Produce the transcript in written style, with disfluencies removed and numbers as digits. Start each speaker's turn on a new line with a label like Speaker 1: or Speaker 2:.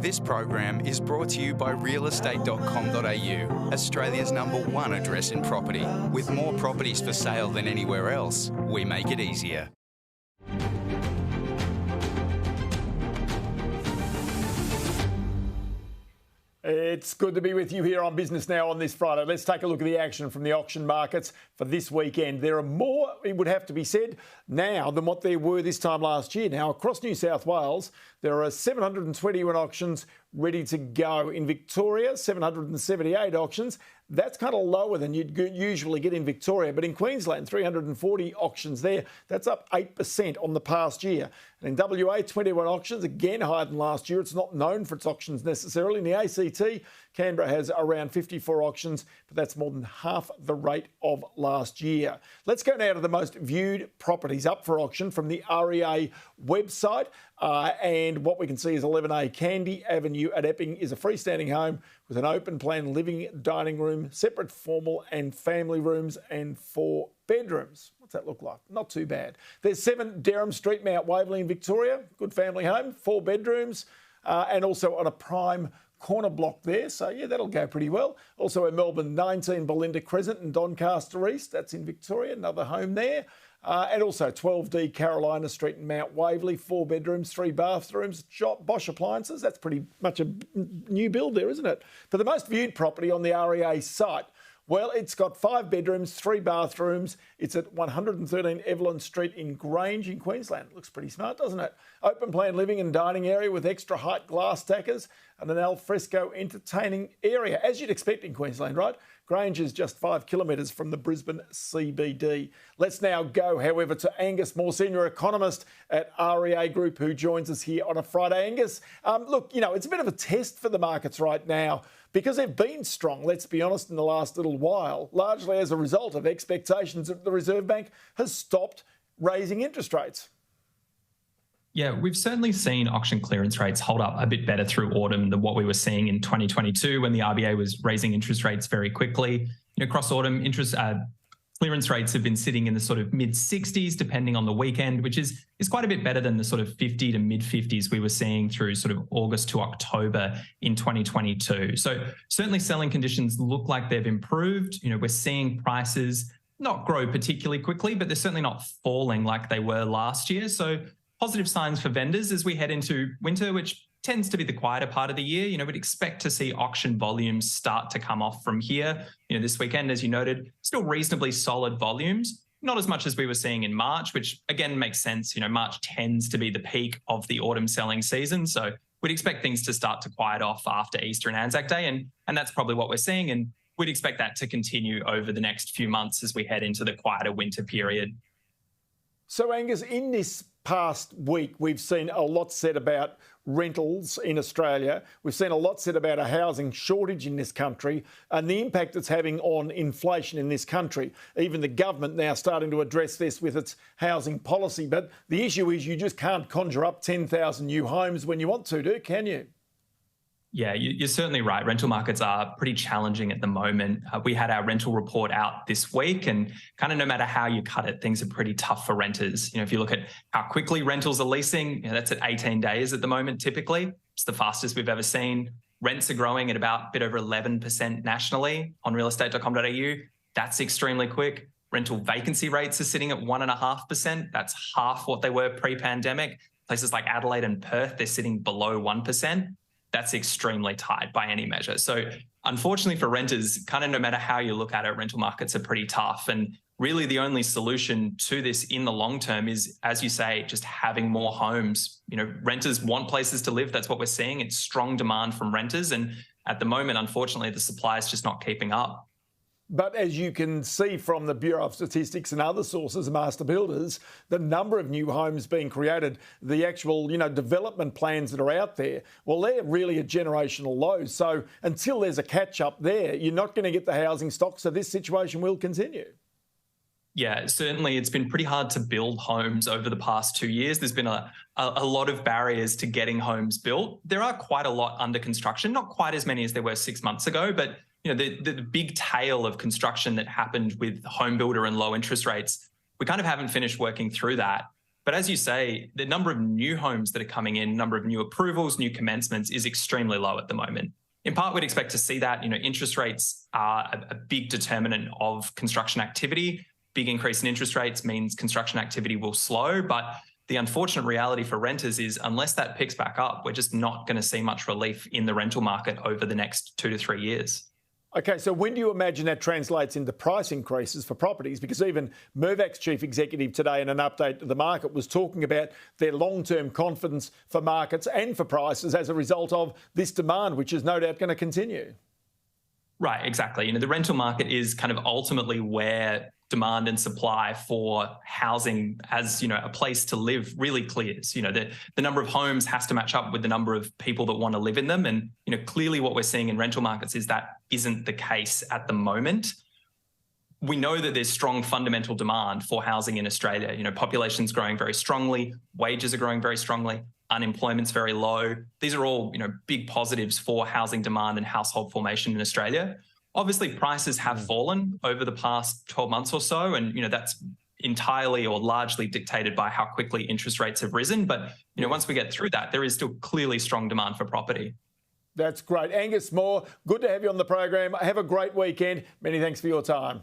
Speaker 1: This program is brought to you by realestate.com.au, Australia's #1 address in property. With more properties for sale than anywhere else, we make it easier.
Speaker 2: It's good to be with you here on Business Now on this Friday. Let's take a look at the action from the auction markets for this weekend. There are more, it would have to be said, now than what there were this time last year. Now, across New South Wales, there are 721 auctions ready to go. In Victoria, 778 auctions. That's kind of lower than you'd usually get in Victoria. But in Queensland, 340 auctions there. That's up 8% on the past year. And in WA, 21 auctions, again higher than last year. It's not known for its auctions necessarily. In the ACT, Canberra has around 54 auctions, but that's more than half the rate of last year. Let's go now to the most viewed properties up for auction from the REA website. And what we can see is 11A Candy Avenue at Epping is a freestanding home with an open plan living, dining room, separate formal and family rooms and 4 bedrooms. What's that look like? Not too bad. There's 7 Derham Street, Mount Waverley in Victoria. Good family home, 4 bedrooms, and also on a prime corner block there. So, yeah, that'll go pretty well. Also in Melbourne, 19 Belinda Crescent and Doncaster East. That's in Victoria, another home there. And also 12D Carolina Street in Mount Waverley, 4 bedrooms, 3 bathrooms, Bosch appliances. That's pretty much a new build there, isn't it? For the most viewed property on the REA site, well, it's got 5 bedrooms, 3 bathrooms. It's at 113 Evelyn Street in Grange in Queensland. Looks pretty smart, doesn't it? Open plan living and dining area with extra height glass stackers and an al fresco entertaining area, as you'd expect in Queensland, right? Grange is just 5 kilometres from the Brisbane CBD. Let's now go, however, to Angus Moore, senior economist at REA Group, who joins us here on a Friday. Angus, look, you know, it's a bit of a test for the markets right now because they've been strong, let's be honest, in the last little while, largely as a result of expectations that the Reserve Bank has stopped raising interest rates.
Speaker 3: Yeah, we've certainly seen auction clearance rates hold up a bit better through autumn than what we were seeing in 2022 when the RBA was raising interest rates very quickly. You know, across autumn, clearance rates have been sitting in the sort of mid-60s, depending on the weekend, which is quite a bit better than the sort of 50 to mid-50s we were seeing through sort of August to October in 2022. So certainly selling conditions look like they've improved. You know, we're seeing prices not grow particularly quickly, but they're certainly not falling like they were last year. So positive signs for vendors as we head into winter, which tends to be the quieter part of the year. You know, we'd expect to see auction volumes start to come off from here. You know, this weekend, as you noted, still reasonably solid volumes, not as much as we were seeing in March, which again makes sense. You know, March tends to be the peak of the autumn selling season. So we'd expect things to start to quiet off after Easter and Anzac Day. And that's probably what we're seeing. And we'd expect that to continue over the next few months as we head into the quieter winter period.
Speaker 2: So, Angus, in this past week, we've seen a lot said about rentals in Australia. We've seen a lot said about a housing shortage in this country and the impact it's having on inflation in this country. Even the government now starting to address this with its housing policy. But the issue is you just can't conjure up 10,000 new homes when you want to, can you?
Speaker 3: Yeah, you're certainly right. Rental markets are pretty challenging at the moment. We had our rental report out this week and kind of no matter how you cut it, things are pretty tough for renters. You know, if you look at how quickly rentals are leasing, you know, that's at 18 days at the moment typically. It's the fastest we've ever seen. Rents are growing at about a bit over 11% nationally on realestate.com.au. That's extremely quick. Rental vacancy rates are sitting at 1.5%. That's half what they were pre-pandemic. Places like Adelaide and Perth, they're sitting below 1%. That's extremely tight by any measure. So unfortunately for renters, kind of no matter how you look at it, rental markets are pretty tough. And really the only solution to this in the long term is, as you say, just having more homes. You know, renters want places to live. That's what we're seeing. It's strong demand from renters. And at the moment, unfortunately, the supply is just not keeping up.
Speaker 2: But as you can see from the Bureau of Statistics and other sources, master builders, the number of new homes being created, the actual, development plans that are out there, well, they're really a generational low. So until there's a catch up there, you're not going to get the housing stock. So this situation will continue.
Speaker 3: Yeah, certainly it's been pretty hard to build homes over the past 2 years. There's been a lot of barriers to getting homes built. There are quite a lot under construction, not quite as many as there were 6 months ago, but the big tail of construction that happened with home builder and low interest rates, we kind of haven't finished working through that. But as you say, the number of new homes that are coming in, number of new approvals, new commencements is extremely low at the moment. In part, we'd expect to see that. Interest rates are a big determinant of construction activity. Big increase in interest rates means construction activity will slow, but the unfortunate reality for renters is unless that picks back up, we're just not going to see much relief in the rental market over the next 2 to 3 years.
Speaker 2: Okay, so when do you imagine that translates into price increases for properties? Because even Mirvac's chief executive today in an update to the market was talking about their long-term confidence for markets and for prices as a result of this demand, which is no doubt going to continue.
Speaker 3: Right, exactly. The rental market is kind of ultimately where demand and supply for housing as, a place to live really clears. The number of homes has to match up with the number of people that want to live in them. And, clearly what we're seeing in rental markets is that isn't the case at the moment. We know that there's strong fundamental demand for housing in Australia. Population's growing very strongly, wages are growing very strongly, unemployment's very low. These are all, big positives for housing demand and household formation in Australia. Obviously, prices have fallen over the past 12 months or so, and that's entirely or largely dictated by how quickly interest rates have risen. But once we get through that, there is still clearly strong demand for property.
Speaker 2: That's great. Angus Moore, good to have you on the program. Have a great weekend. Many thanks for your time.